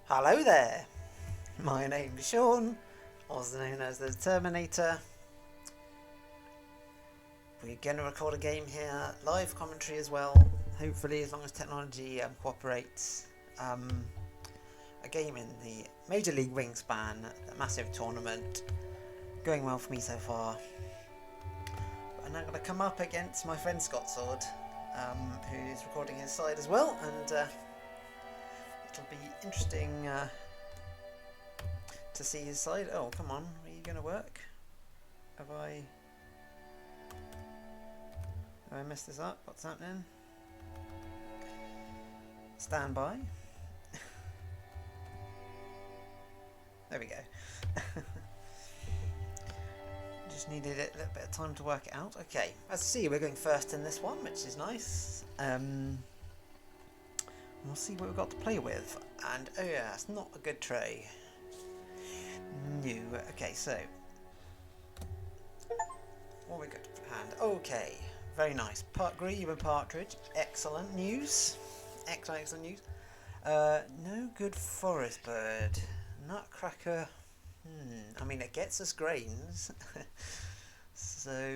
Hello there, my name's Sean, also known as the Terminator. We're going to record a game here, live commentary as well, hopefully as long as technology cooperates. A game in the Major League Wingspan, a massive tournament, going well for me so far. And I'm going to come up against my friend Scotsword, who's recording his side as well, and it'll be interesting to see his side. Oh, come on, are you going to work? Have I messed this up? What's happening? Stand by. There we go. Just needed a little bit of time to work it out. Okay, as you see, we're going first in this one, which is nice. We'll see what we've got to play with. And oh yeah, it's not a good tray. No. Okay, so what we got to hand? Okay, very nice. Grebe and partridge. Excellent news. Excellent news. No good forest bird. Nutcracker. I mean, it gets us grains, so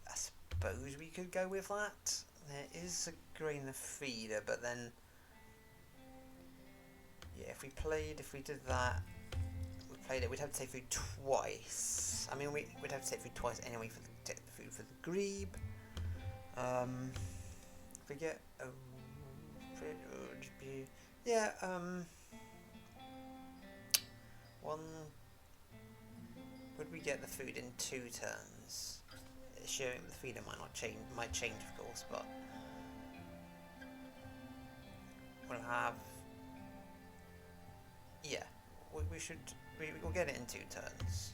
I suppose we could go with that. There is a grain feeder, but then, yeah, if we did that, played it, we'd have to take food twice. I mean, we'd have to take food twice anyway for the food for the grebe. If we get yeah, one. Would we get the food in 2 turns? It's showing the feeder might change, of course, but we'll have. Yeah, we'll get it in 2 turns.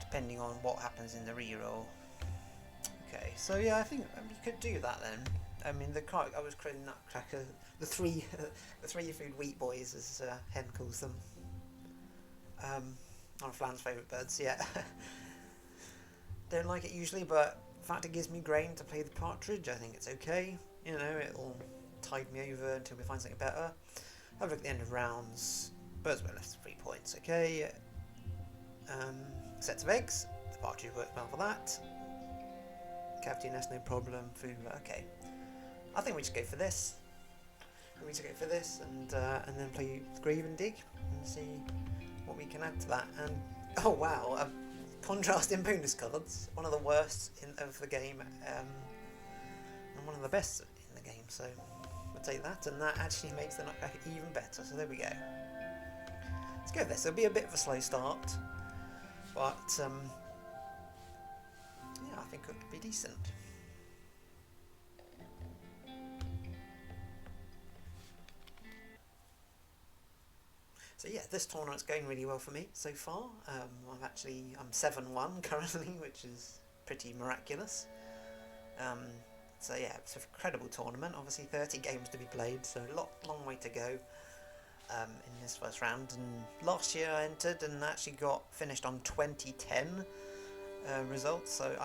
Depending on what happens in the reroll. Okay, so yeah, I think we could do that then. I mean, I was creating Nutcracker, the three food wheat boys, as Hen calls them. One of Flan's favourite birds, yeah. Don't like it usually, but the fact it gives me grain to play the partridge, I think it's okay. You know, it'll tide me over until we find something better. Have a look at the end of rounds. Birds were left 3 points, okay. Sets of eggs. The partridge worked well for that. Cavity nest, no problem. Food, okay. I think we just go for this. And then play Grebe and Dig and see what we can add to that. And oh wow, contrasting bonus cards. One of the worst of the game, and one of the best in the game. So we'll take that, and that actually makes the Nutcracker even better. So there we go. Let's go with this. It'll be a bit of a slow start, but yeah, I think it could be decent. So yeah, this tournament's going really well for me so far. I'm 7-1 currently, which is pretty miraculous. So yeah, it's an incredible tournament. Obviously 30 games to be played, so long way to go in this first round. And last year I entered and actually finished on 2010 results. So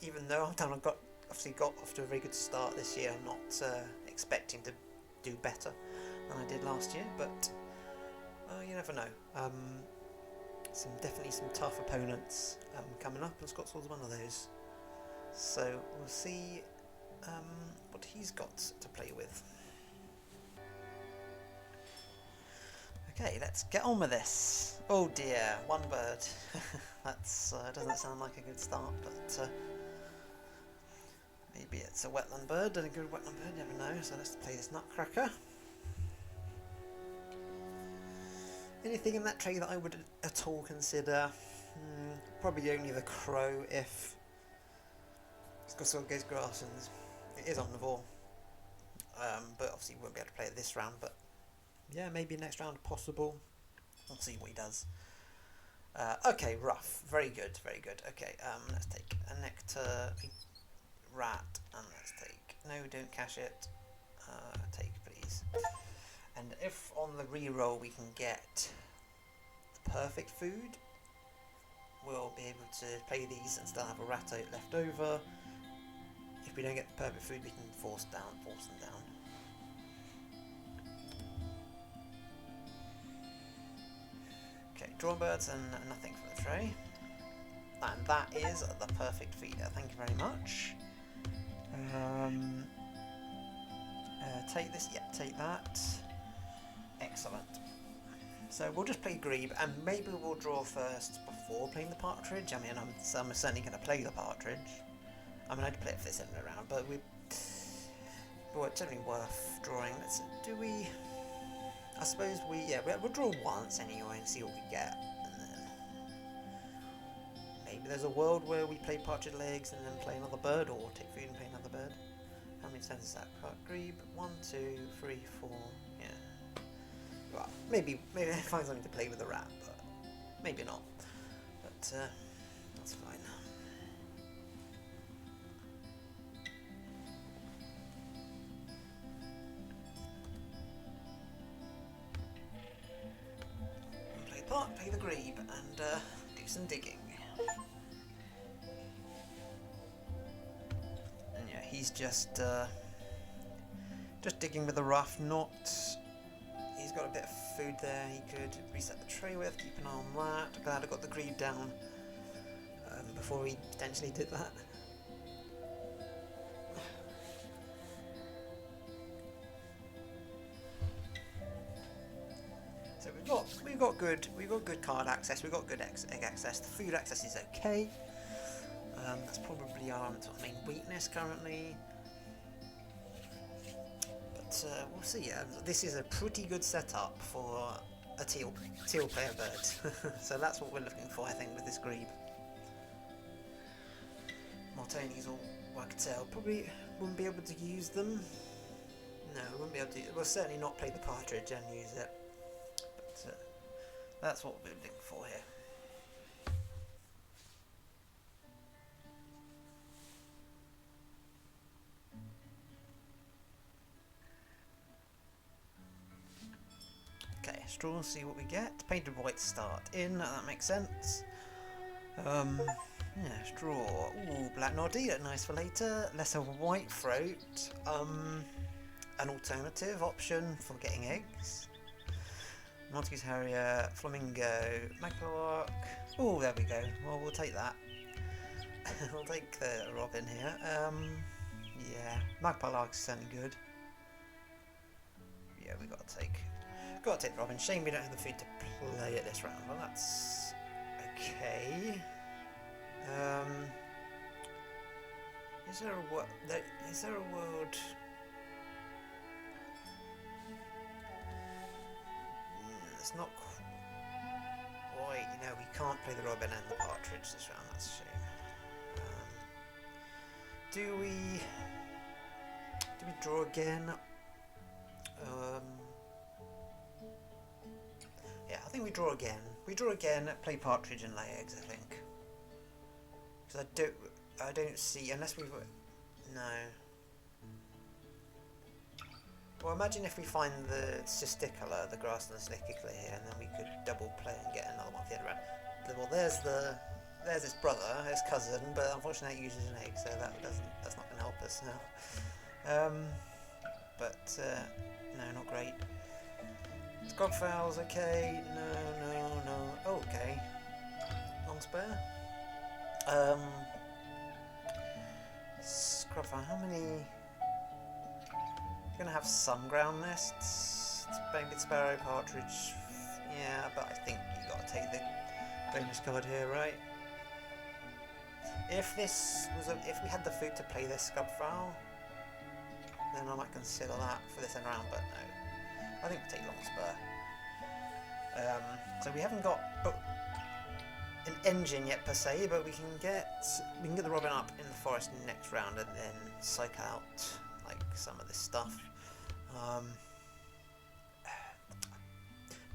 even though I've got off to a very good start this year, I'm not expecting to do better than I did last year, but you never know. Definitely some tough opponents coming up, and Scotsword's one of those. So we'll see what he's got to play with. Okay, let's get on with this. Oh dear, 1 bird. That's doesn't sound like a good start, but maybe it's a wetland bird, and a good wetland bird, never know. So let's play this Nutcracker. Anything in that tray that I would at all consider? Probably only the crow if Scotsword goes grass, and it is omnivore. But obviously we won't be able to play it this round, but yeah, maybe next round possible. We'll see what he does. Okay, rough. Very good, very good. Okay, let's take a nectar, rat, and let's take... No, don't cash it. Take, please. And if on the reroll we can get the perfect food, we'll be able to play these and still have a rat left over. If we don't get the perfect food, we can force them down. draw birds and nothing for the tray. And that is the perfect feeder. Thank you very much. Take this. Yeah, take that. Excellent. So we'll just play Grebe, and maybe we'll draw first before playing the partridge. I mean, I'm certainly going to play the partridge. I mean, I'd play it for this end around, but it's certainly worth drawing. Do we? I suppose we'll draw once anyway and see what we get, and then maybe there's a world where we play partridge legs and then play another bird, or take food and play another bird. How many turns is that? Grebe, 1, 2, 3, 4. Yeah. Well, maybe I find something to play with the rat, but maybe not. But that's fine. Play the Grebe and do some digging. And yeah, he's just digging with the rough. He's got a bit of food there. He could reset the tray with. Keep an eye on that. Glad I got the Grebe down before he potentially did that. So we've got good card access. We've got good egg access. The food access is okay. That's probably our sort of main weakness currently. But we'll see. This is a pretty good setup for a teal player bird. So that's what we're looking for, I think, with this Grebe. Martoni's all wagtail. Probably wouldn't be able to use them. No, we wouldn't be able to. We'll certainly not play the partridge and use it. But that's what we're looking for here. Okay, straw, see what we get. Painted white start in, that makes sense. Yeah, straw. Ooh, black noddy, nice for later. Lesser white throat. An alternative option for getting eggs. Montague's Harrier, Flamingo, Magpie. Oh, there we go. Well, we'll take that. We'll take the Robin here. Yeah, Magpie Lark's certainly good. Yeah, we got to take the Robin. Shame we don't have the food to play it this round. Well, that's okay. Is there a world? It's not quite. You know, we can't play the Robin and the partridge this round. That's a shame. Do we draw again? Yeah, I think we draw again. We draw again. Play partridge and lay eggs. I think. Because I don't see, unless we've no. Well, imagine if we find the Cisticola, the grassland Cisticola here, and then we could double play and get another one for the other round. Well, there's his brother, his cousin, but unfortunately it uses an egg, so that's not going to help us now. No, not great. Scrubfowl's okay. No. Oh, okay. Long spare. Scrubfowl, how many? You're gonna have some ground nests. It's Baby Sparrow, Partridge. Yeah, but I think you gotta take the bonus card here, right? If we had the food to play this Scrubfowl, then I might consider that for this end round, but no. I think we'll take Longspur. So we haven't got an engine yet per se, but we can get the Robin up in the forest next round and then psych out like some of this stuff.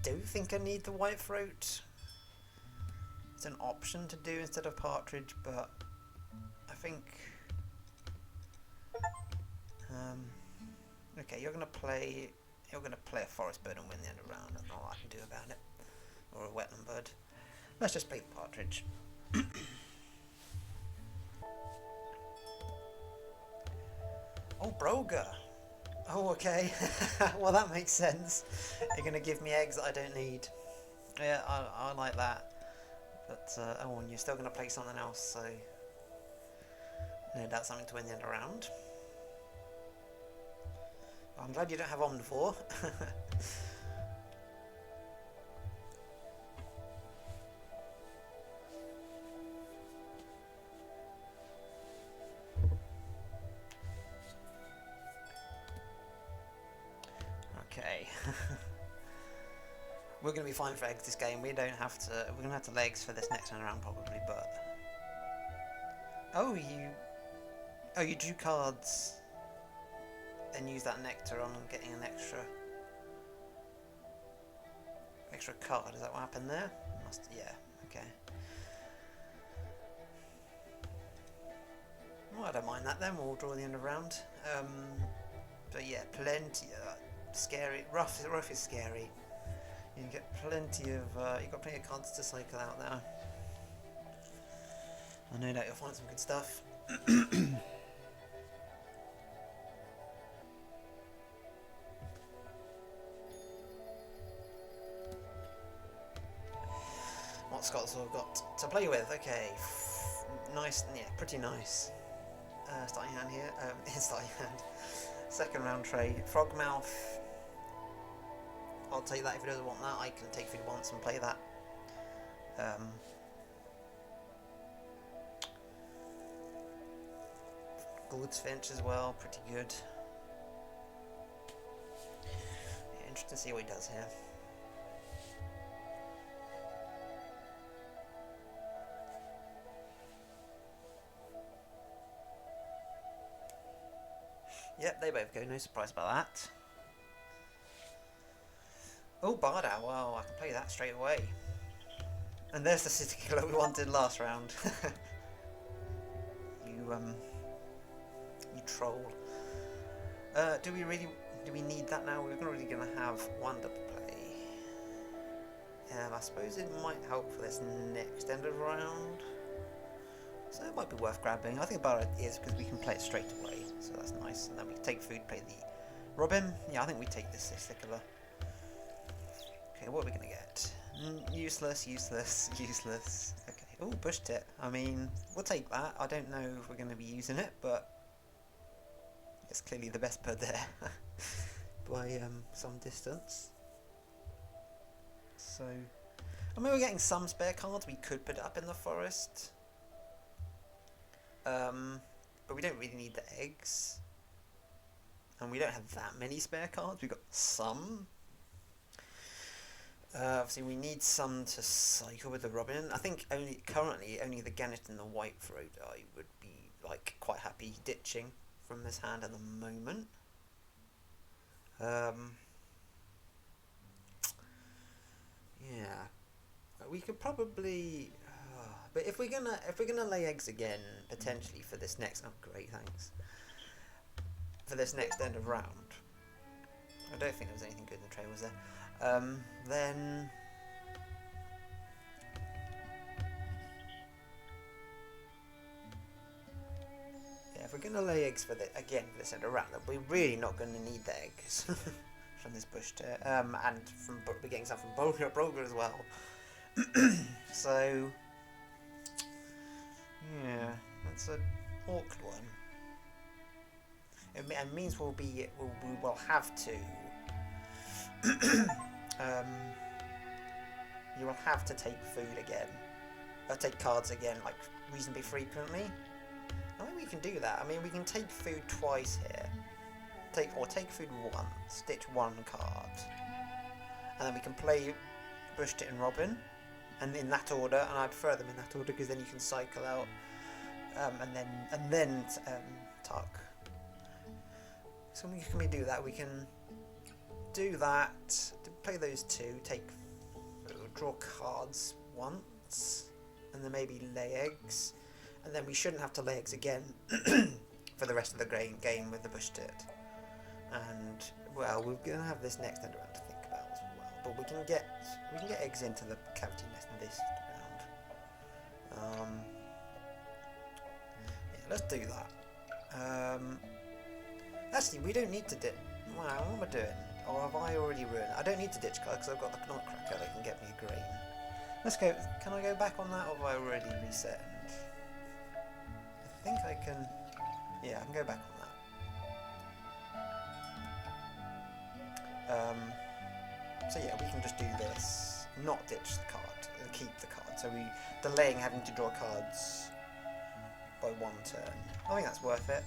Do think I need the white throat. It's an option to do instead of partridge, but I think okay, you're gonna play a forest bird and win the end of the round. That's not all I can do about it. Or a wetland bird. Let's just play the partridge. Oh, Broga. Oh, okay. Well, that makes sense. You're going to give me eggs that I don't need. Yeah, I like that. But oh, and you're still going to play something else, so no, that's something to win the end round. I'm glad you don't have Omnivore. Okay. We're going to be fine for eggs this game. We don't have to. We're going to have to lay eggs for this next round probably, but oh, you drew cards and use that nectar on getting an extra card. Is that what happened there? Yeah. Okay. Well, I don't mind that then. We'll draw the end of round. But yeah, plenty. Scary. Rough is scary. You get plenty of. You've got plenty of cards to cycle out there. I know that you'll find some good stuff. What Scotsword got to play with? Okay, nice. Yeah, pretty nice. Starting hand here. Starting hand. Second round trade. Frogmouth. I'll take that if he doesn't want that. I can take food once and play that. Gourdsfinch as well, pretty good. Yeah, interesting to see what he does here. Yep, they both go, no surprise about that. Oh, Bardow, well, I can play that straight away. And there's the city killer we wanted last round. You troll. Do we need that now? We're not really going to have one to play. I suppose it might help for this next end of round. So it might be worth grabbing. I think Bardow is because we can play it straight away. So that's nice. And then we can take food, play the Robin. Yeah, I think we take this city killer. Okay, what are we going to get? Useless. Okay. Oh, bush tit. I mean, we'll take that. I don't know if we're going to be using it, but it's clearly the best bird there by some distance. So, I mean, we're getting some spare cards. We could put it up in the forest. But we don't really need the eggs. And we don't have that many spare cards. We've got some. Obviously, we need some to cycle with the Robin. I think currently only the Gannet and the Whitethroat I would be like quite happy ditching from this hand at the moment. Yeah, we could probably. But if we're gonna lay eggs again potentially for this next great thanks for this next end of round, I don't think there was anything good in the tray, was there? Then yeah, if we're gonna lay eggs for this end of round, then we're really not gonna need the eggs from this bush tit, and we're getting some from Broger as well. So. Yeah, that's an awkward one. It means we will have to. You will have to take food again, take cards again, like reasonably frequently. I think we can do that. I mean, we can take food twice here. Take food once, ditch one card, and then we can play Bush Tit and Robin. And in that order, and I prefer them in that order because then you can cycle out, and then tuck. So can we do that? We can do that. Play those two. Draw cards once, and then maybe lay eggs, and then we shouldn't have to lay eggs again for the rest of the game with the Bush Tit. And well, we're gonna have this next end round to think about as well. But we can get eggs into the cavity nest in this round. Yeah, let's do that. Actually, we don't need to Wow, what am I doing? Or have I already ruined it? I don't need to ditch card because I've got the nutcracker that can get me a grain. Let's go. Can I go back on that, or have I already reset? I think I can. Yeah, I can go back on that. So yeah, we can just do this. Not ditch the card. Keep the card. So we delaying having to draw cards by one turn. I think that's worth it.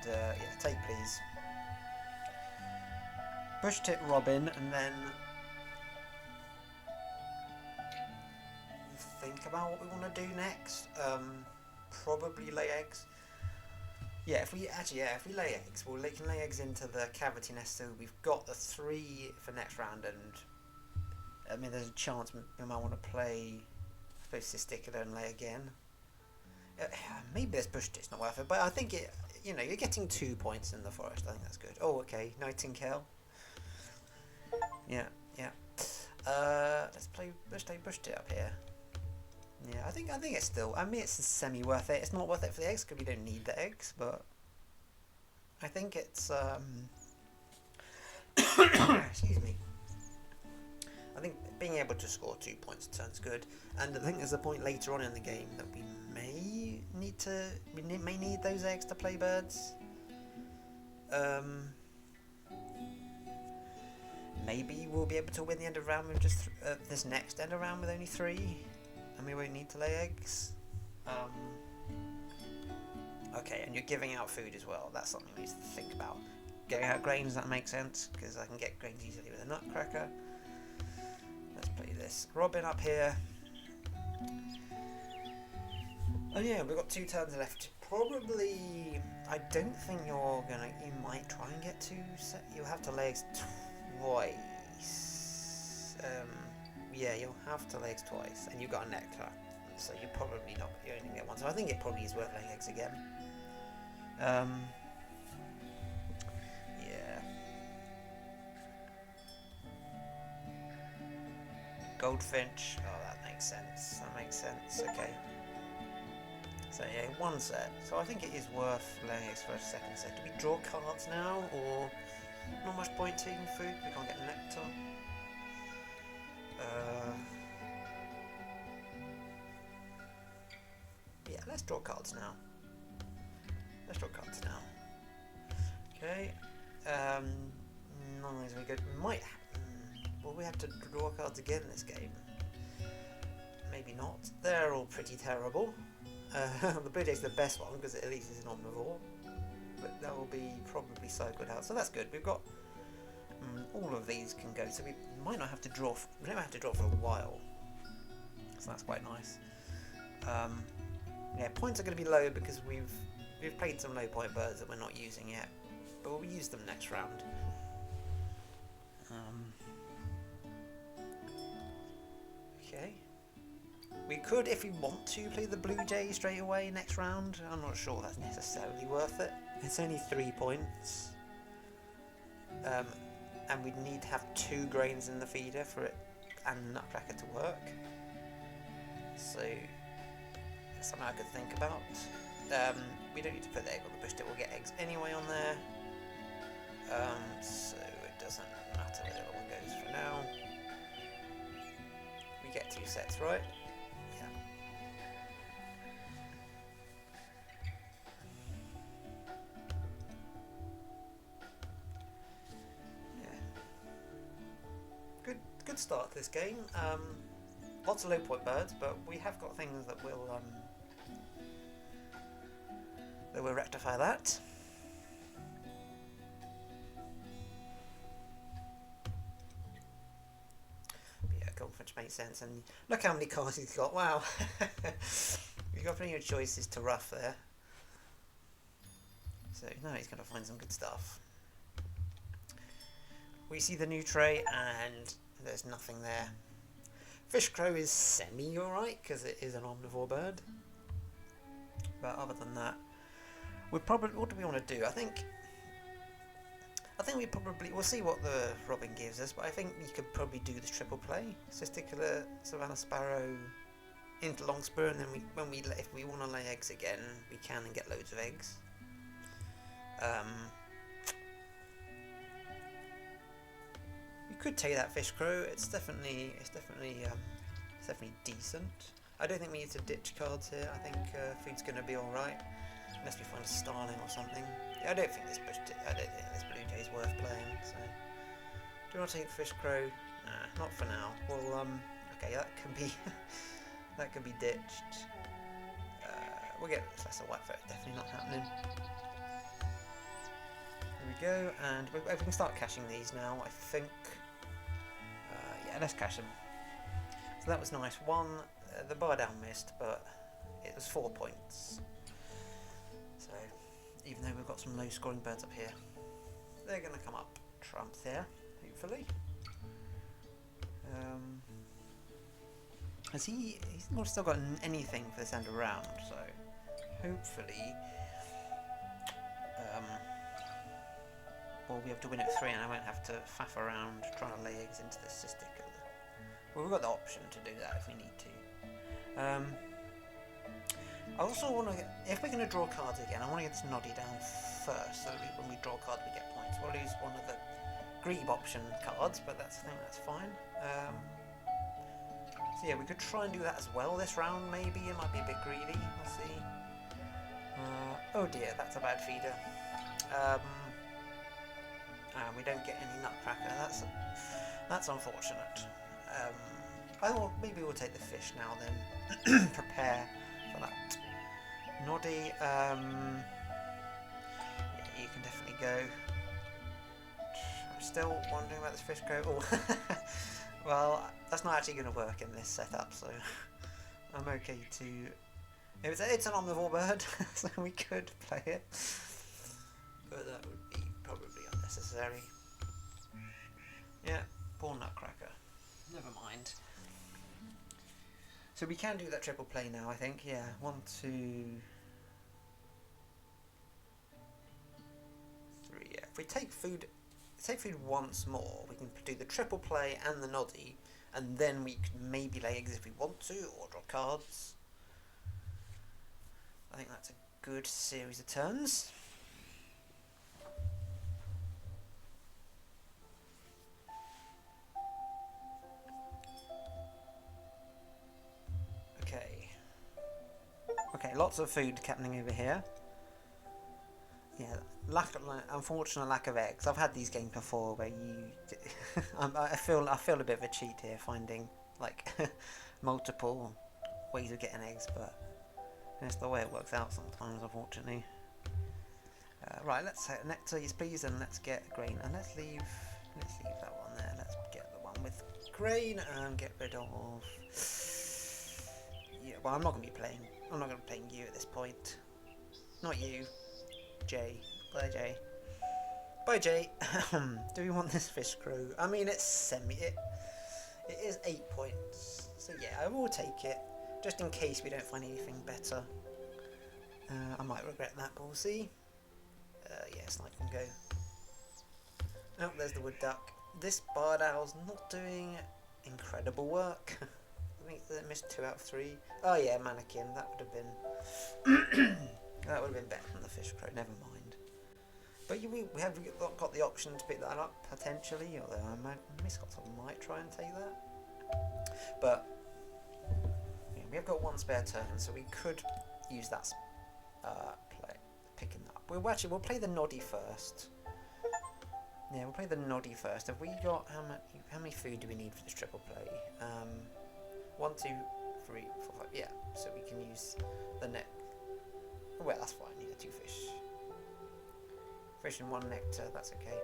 Yeah, take please. Bush tip Robin, and then think about what we want to do next. Probably lay eggs. Yeah, if we lay eggs, we can lay eggs into the cavity nest. So we've got the 3 for next round, and I mean, there's a chance we might want to play Testicular and lay again. Maybe this bush tip's not worth it, but I think it. You know, you're getting 2 points in the forest. I think that's good. Oh, okay, Nightingale. Yeah. Let's play bush tit up here. Yeah, I think it's still. I mean, it's semi worth it. It's not worth it for the eggs because we don't need the eggs, but I think it's. Excuse me. I think being able to score 2 points sounds good, and I think there's a point later on in the game that we may need those eggs to play birds. Maybe we'll be able to win the end of round with just this next end of round with only 3, and we won't need to lay eggs. Okay, and you're giving out food as well. That's something we need to think about. Giving out grains, that makes sense, because I can get grains easily with a nutcracker. Let's play this. Robin up here. Oh yeah, we've got 2 turns left. Probably, I don't think you might try and get 2 set. You'll have to lay eggs twice. Yeah, you'll have to lay eggs twice, and you've got a nectar, so you're probably not. You only get 1. So I think it probably is worth laying eggs again. Yeah. Goldfinch. Oh, that makes sense. Okay. So yeah, 1 set. So I think it is worth laying eggs for a second set. Do we draw cards now, or not much point taking food? We can't get nectar. Yeah, let's draw cards now. Okay. Nice. We good. Might. Will we have to draw cards again this game? Maybe not. They're all pretty terrible. The Blue Jay's the best one because at least it's an omnivore, but that will be probably cycled out, so that's good. We've got all of these can go, so we might not have to draw. We don't have to draw for a while, so that's quite nice. Yeah, points are going to be low because we've played some low point birds that we're not using yet, but we'll use them next round. Okay. We could, if we want to, play the Blue Jay straight away next round. I'm not sure that's necessarily worth it. It's only 3 points. And we'd need to have 2 grains in the feeder for it and nutcracker to work. So, that's something I could think about. We don't need to put the egg on the bush tip. We'll get eggs anyway on there. So it doesn't matter where the other one goes for now. We get 2 sets, right? Good start to this game. Lots of low point birds, but we have got things that will rectify that. But yeah, Goldfinch makes sense, and look how many cards he's got. Wow, you've got plenty of choices to rough there. So now he's going to find some good stuff. We see the new tray, and there's nothing there. Fish crow is semi alright because it is an omnivore bird. But other than that, what do we want to do? I think we'll see what the Robin gives us, but I think we could probably do the triple play. Testicular, Savannah Sparrow, into Longspur, and then if we want to lay eggs again, we can and get loads of eggs. could take that fish crow. It's definitely decent. I don't think we need to ditch cards here. I think food's going to be all right, unless we find a starling or something. Yeah, I don't think this blue jay is worth playing. So, do you want to take the fish crow? Nah, not for now. Well, okay, that can be that can be ditched. We'll get lesser whitefoot. Definitely not happening. There we go, and we can start caching these now. I think. Yeah, let's cache them. So that was nice. One, the bar down missed, but it was 4 points. So even though we've got some low-scoring birds up here, they're going to come up trumps here, hopefully. He's not still got anything for this end of round, so hopefully we'll be able to win at 3 and I won't have to faff around trying to lay eggs into this cystic. Well, we've got the option to do that if we need to. I also want to get, if we're going to draw cards again, I want to get this noddy down first, so that when we draw cards we get points. We'll lose one of the grebe option cards, but I think that's fine. So yeah, we could try and do that as well this round, maybe. It might be a bit greedy, we'll see. Oh dear, that's a bad feeder. And we don't get any nutcracker, that's unfortunate. I thought maybe we'll take the fish now then, prepare for that. Noddy, yeah, you can definitely go. I'm still wondering about this fish crow. Oh, well, that's not actually going to work in this setup, so I'm okay to... It's an omnivore bird, so we could play it, but that would be probably unnecessary. Yeah, poor nutcracker. Never mind. So we can do that triple play now, I think. Yeah, 1, 2, 3. Yeah, if we take food once more, we can do the triple play and the noddy, and then we can maybe lay eggs if we want to, or draw cards. I think that's a good series of turns. Okay, lots of food happening over here. Yeah, unfortunate lack of eggs. I've had these games before where I feel a bit of a cheat here, finding like multiple ways of getting eggs, but that's the way it works out sometimes, unfortunately. Right, let's say nectar, yes please, and let's get grain, and let's leave that one there. Let's get the one with grain and get rid of. Yeah, well, I'm not going to be playing you at this point. Not you, Jay. Bye, Jay. Bye, Jay. Do we want this fish crew? I mean, it's it is 8 points. So yeah, I will take it, just in case we don't find anything better. I might regret that, but we'll see. Yeah, snipe can go. Oh, there's the wood duck. This barred owl's not doing incredible work. I think they missed 2 out of 3. Oh yeah, mannequin. That would have been that would have been better than the fish crow. Never mind. But we have got the option to pick that up potentially. Although Miss Scotsword might try and take that. But yeah, we have got 1 spare turn, so we could use that picking that up. We'll play the noddy first. Yeah, we'll play the noddy first. Have we got how many food do we need for this triple play? 1, 2, 3, 4, 5. Yeah, so we can use the neck. Well, that's fine. Yeah, 2 fish. Fish and 1 nectar. That's okay.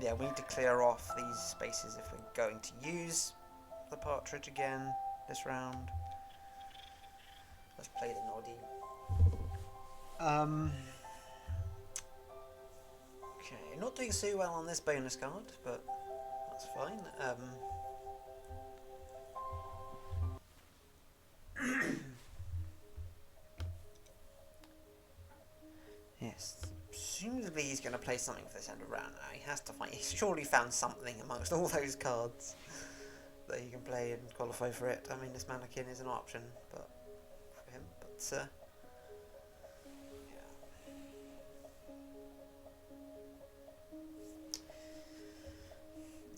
Yeah, we need to clear off these spaces if we're going to use the partridge again this round. Let's play the noddy. Okay, not doing so well on this bonus card, but that's fine. Yes, presumably he's going to play something for this end of round. He has to find. He's surely found something amongst all those cards that he can play and qualify for it. I mean, this mannequin is an option, but for him. But yeah.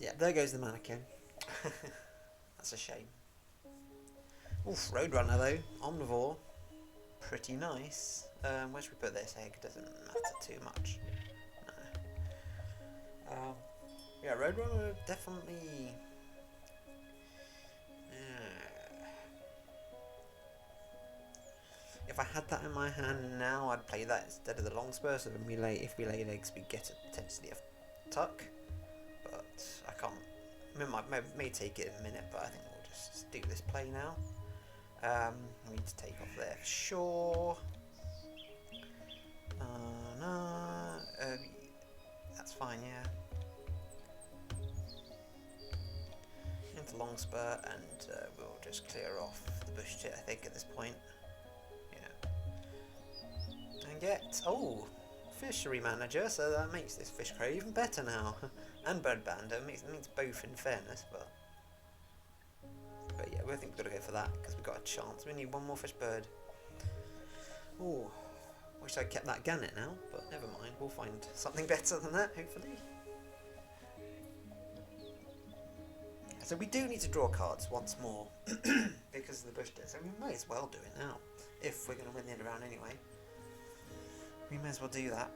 Yeah, there goes the mannequin. That's a shame. Oof, Roadrunner though. Omnivore. Pretty nice. Where should we put this egg? Doesn't matter too much. No. Yeah, Roadrunner definitely. If I had that in my hand now, I'd play that instead of the Longspur. So if we laid eggs, we get potentially a tuck. But I can't. May take it in a minute, but I think we'll just do this play now. We need to take off there for sure. No, that's fine, yeah. Into Longspur, and we'll just clear off the bush tit, I think, at this point. Yeah. And get fishery manager, so that makes this fish crow even better now. And bird bander, it means both in fairness, but yeah, I think we've got to go for that because we've got a chance. We need one more fish bird. Ooh, wish I'd kept that gannet now, but never mind. We'll find something better than that, hopefully. So we do need to draw cards once more because of the bush dead. So we may as well do it now if we're going to win the end round anyway. We may as well do that.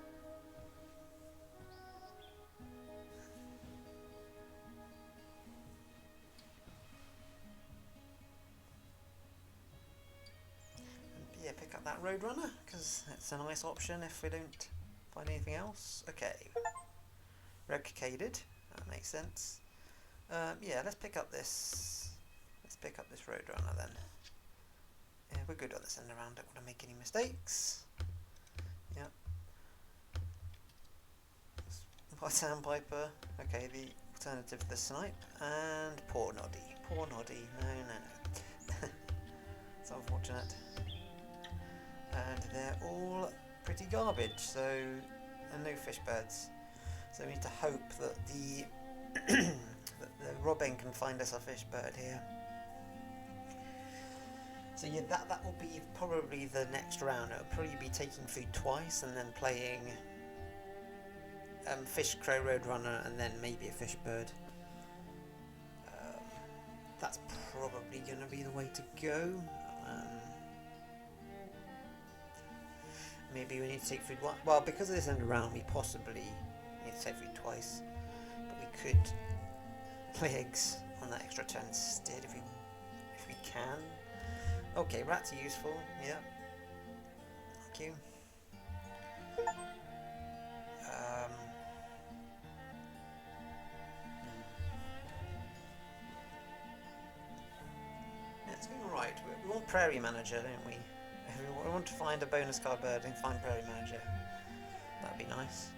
Yeah, pick up that Roadrunner because it's a nice option if we don't find anything else. Okay, Replicated, that makes sense. Yeah, let's pick up this. Let's pick up this Roadrunner then. Yeah, we're good on this end around. Don't want to make any mistakes. Yep. White Sandpiper. Okay, the alternative to the Snipe and poor Noddy. Poor Noddy. No. It's unfortunate. And they're all pretty garbage, so and no fish birds. So we need to hope that the that the Robin can find us a fish bird here. So yeah, that will be probably the next round. It'll probably be taking food twice and then playing fish, crow, Roadrunner, and then maybe a fish bird. That's probably going to be the way to go. Maybe we need to take food once. Well, because of this end round, we possibly need to take food twice. But we could play eggs on that extra turn instead if we can. Okay, rats are useful. Yeah. Thank you. Yeah, it's going alright. We want Prairie Manager, don't we? If we want to find a bonus card bird and find Prairie Manager. That'd be nice.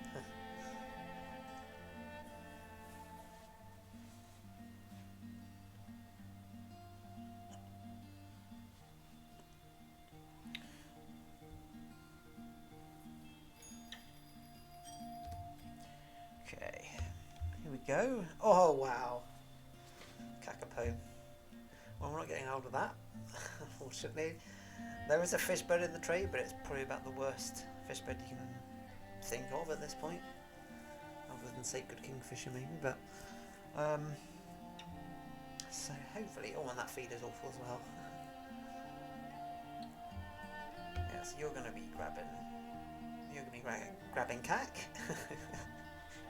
Okay, here we go. Oh wow, Kakapo. Well, we're not getting hold of that, unfortunately. There is a fish bird in the trade, but it's probably about the worst fish bird you can think of at this point, other than Sacred Kingfisher maybe. But so hopefully, and that feed is awful as well. Yeah, so you're going to be grabbing cack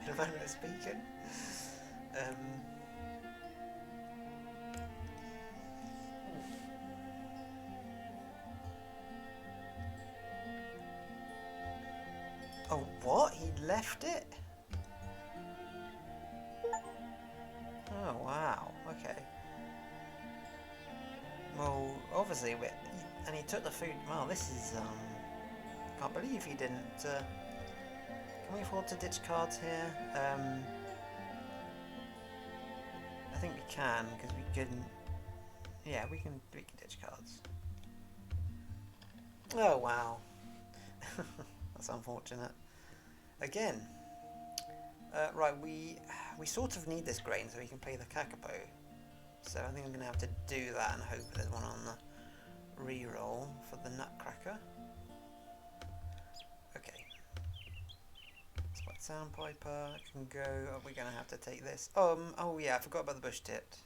in a manner of speaking. Oh, what? He left it? Oh, wow. Okay. Well, obviously, and he took the food. Well, this is, can't believe he didn't, can we afford to ditch cards here? I think we can, because we can, yeah, we can ditch cards. Oh, wow. That's unfortunate. Again, right, we sort of need this grain so we can play the Kakapo. So I think I'm going to have to do that and hope there's one on the reroll for the Nutcracker. Okay. That's White Sandpiper can go. Are we gonna have to take this? Oh yeah, I forgot about the bush tit.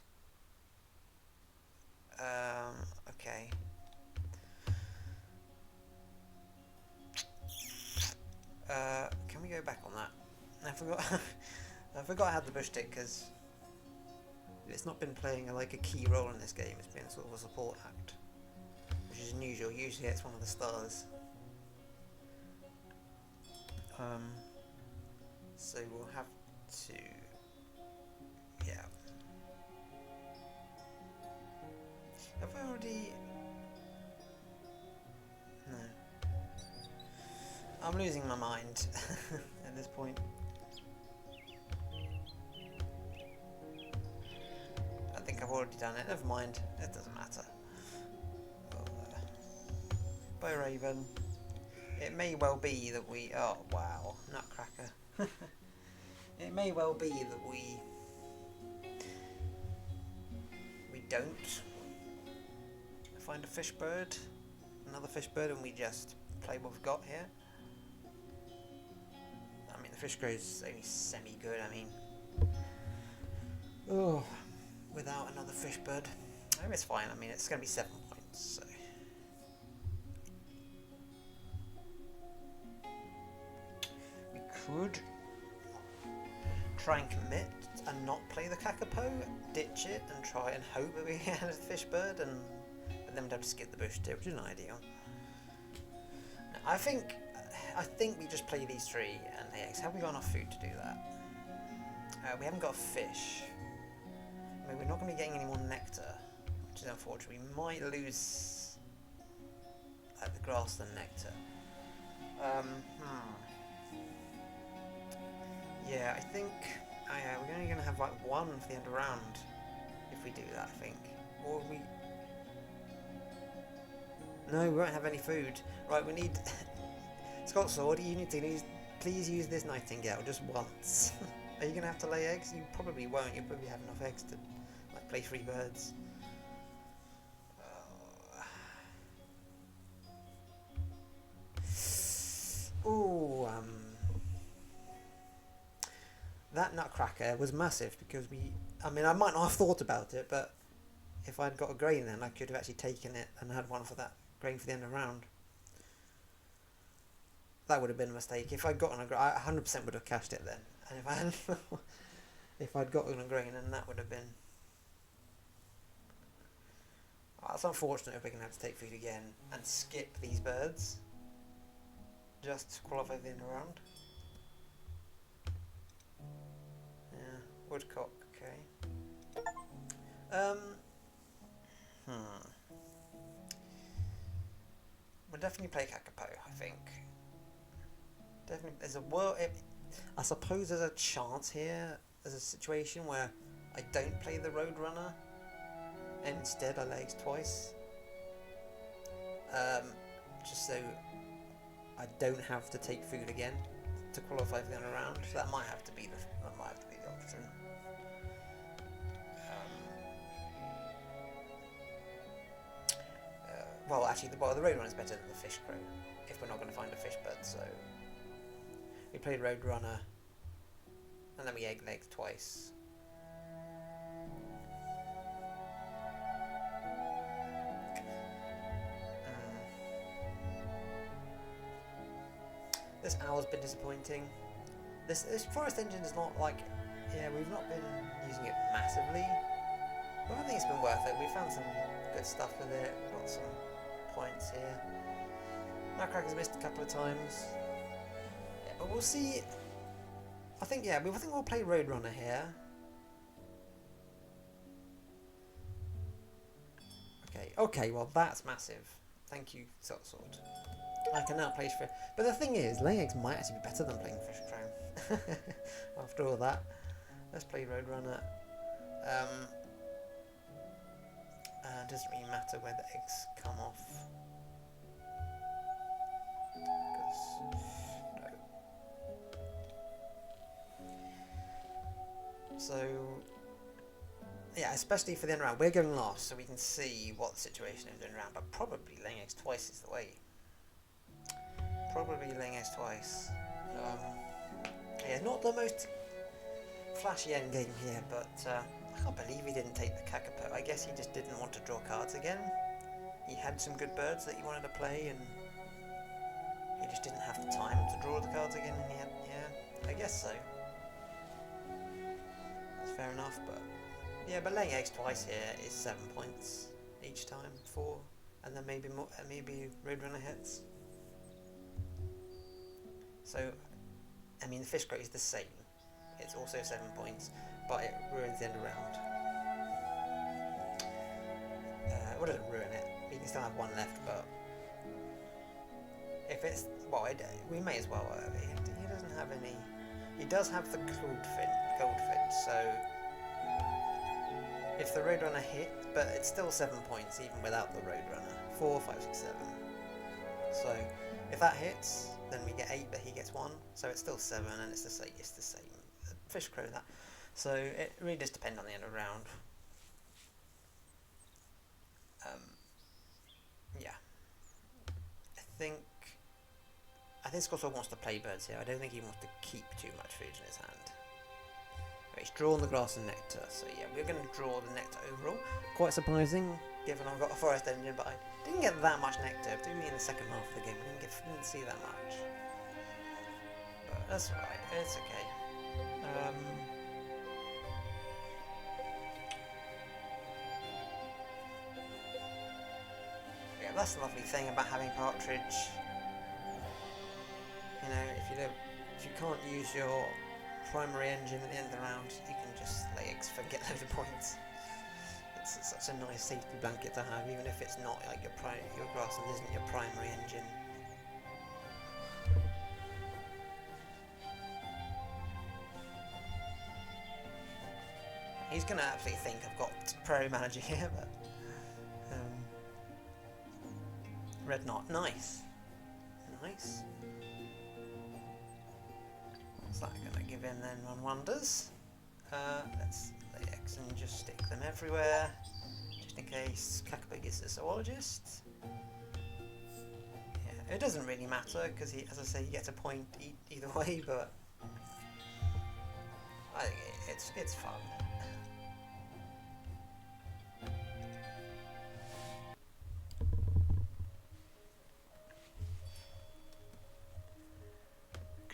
Okay. Can we go back on that? I forgot. I forgot I had the bush tit because it's not been playing like a key role in this game. It's been sort of a support act, which is unusual. Usually it's one of the stars. So we'll have to, yeah. Have I already? No. I'm losing my mind at this point. I think I've already done it. Never mind. It doesn't matter. By Raven. It may well be that we... Oh, wow. Nutcracker. It may well be that we don't find a fish bird, another fish bird, and we just play what we've got here. I mean, the fish crow is only semi-good, I mean... Oh, without another fish bird. Oh, it's fine, I mean, it's going to be 7 points, so... We could try and commit and not play the Kakapo, ditch it, and try and hope that we get a fish bird, and then we'd have to skip the bush tip, which isn't ideal. I think we just play these 3 and AX. Have we got enough food to do that? We haven't got a fish. I mean, we're not going to be getting any more nectar, which is unfortunate. We might lose the grassland nectar. Yeah, I think we're only going to have like 1 for the end of round if we do that, I think. Or we... No, we won't have any food. Right, we need... Scotsword, you need to please use this nightingale just once. Are you going to have to lay eggs? You probably won't. You'll probably have enough eggs to like play 3 birds. Ooh, that Nutcracker was massive because I mean, I might not have thought about it, but if I'd got a grain then I could have actually taken it and had 1 for that grain for the end of the round. That would have been a mistake. If I'd gotten a grain, I 100% would have cashed it then. And if I hadn't, if I'd gotten a grain, then that would have been... Oh, that's unfortunate if we're going to have to take food again and skip these birds just to qualify for the end of the round. Woodcock, okay. We'll definitely play Kakapo, I think. Definitely, there's a I suppose there's a chance here. There's a situation where I don't play the Roadrunner, and instead I lay eggs twice. Just so I don't have to take food again to qualify for the end of the round. So that might have to be the option. Well, actually, the Roadrunner is better than the Fish Crow if we're not going to find a fish bird. So we played Roadrunner, and then we egg legs twice. This owl's been disappointing. This forest engine is not like, yeah, we've not been using it massively, but I think it's been worth it. We found some good stuff with it. Got some points here. Nutcracker's missed a couple of times. Yeah, but we'll see. I think we'll play Roadrunner here. Okay, well that's massive. Thank you, Scotsword. I can now play fish. But the thing is, laying eggs might actually be better than playing Fish Crow. After all that, let's play Roadrunner. Doesn't really matter where the eggs come off. No. So, yeah, especially for the end round, we're going last, so we can see what the situation is in the round. But probably laying eggs twice is the way. Probably laying eggs twice. Yeah, not the most flashy endgame here, but I can't believe he didn't take the Kakapo. I guess he just didn't want to draw cards again. He had some good birds that he wanted to play, and he just didn't have the time to draw the cards again. And yeah, I guess so. That's fair enough, but yeah, but laying eggs twice here is 7 points each time, 4, and then maybe more, maybe Roadrunner hits. So, I mean, the fish crow is the same. It's also 7 points, but it ruins the end round. What does it ruin it? You can still have one left, but if it's well, we may as well. He doesn't have any. He does have the goldfin. So if the Roadrunner hit, but it's still 7 points even without the Roadrunner. 4, 5, 6, 7. So if that hits, then we get 8, but he gets 1. So it's still 7, and it's the same. Fish crow that. So it really does depend on the end of the round. Yeah. I think Scotsword wants to play birds here. I don't think he wants to keep too much food in his hand. But he's drawn the grass and nectar, so yeah, we're going to draw the nectar overall. Quite surprising, given I've got a forest engine, but I didn't get that much nectar, particularly in the second half of the game. I didn't see that much. But that's alright, it's okay. Yeah, that's the lovely thing about having partridge. You know, if you can't use your primary engine at the end of the round, you can just lay eggs for get loads of points. It's such a nice safety blanket to have, even if it's not like your grassland isn't your primary engine. He's gonna absolutely think I've got Prairie Manager here, but red knot, nice. What's that gonna give him then? One wonders. Let's lay eggs and just stick them everywhere, just in case Kakapo is a zoologist. Yeah, it doesn't really matter because as I say, he gets a point either way, but I think it's fun.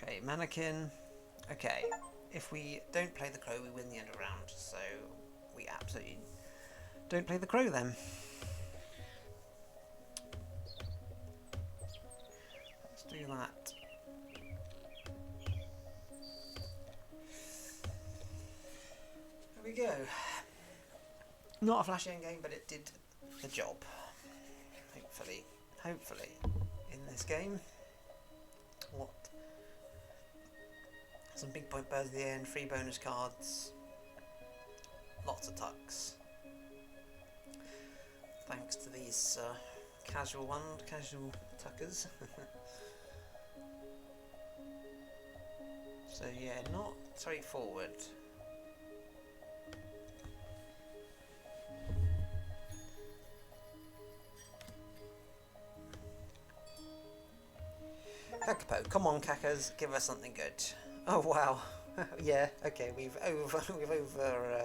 Okay, mannequin. Okay, if we don't play the crow, we win the end of round, so we absolutely don't play the crow then. Let's do that. There we go. Not a flashy endgame, but it did the job. Hopefully, in this game. What? Some big point birds at the end, 3 bonus cards, lots of tucks. Thanks to these casual tuckers. So yeah, not straightforward. Kakapo, come on, Kakas, give us something good. Oh wow, yeah, okay, we've over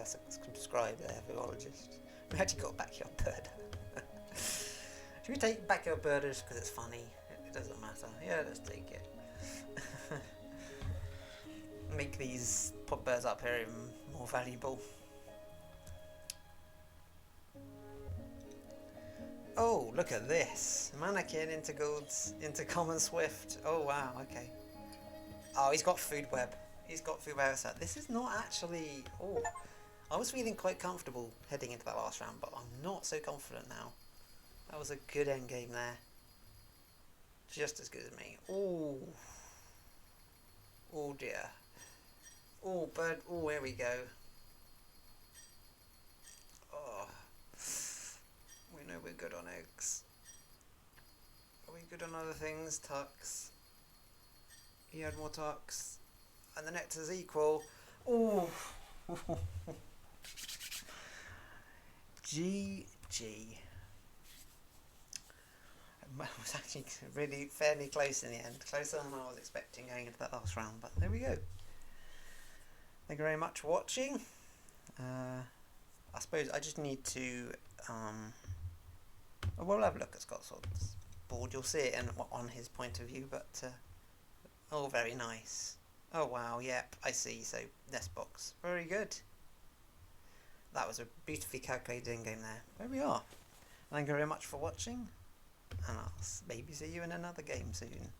subscribed there, zoologist. We actually got backyard bird. Should we take backyard birders because it's funny? It doesn't matter. Yeah, let's take it. Make these pop birds up here even more valuable. Oh, look at this. Mannequin into golds, into common swift. Oh wow, okay. Oh, he's got food web. This is not actually... Oh, I was feeling quite comfortable heading into that last round, but I'm not so confident now. That was a good endgame there. Just as good as me. Oh. Oh dear. Oh, bird. Oh, here we go. Oh. We know we're good on eggs. Are we good on other things? Tucks. He had more tucks. And the nectar's equal. Oh. GG. It was actually really fairly close in the end. Closer than I was expecting going into that last round, but there we go. Thank you very much for watching. I suppose I just need to. We'll have a look at Scotsword's board. You'll see it on his point of view, but oh, very nice. Oh wow, yep, I see. So nest box, very good. That was a beautifully calculated in-game there. There we are. Thank you very much for watching, and I'll maybe see you in another game soon.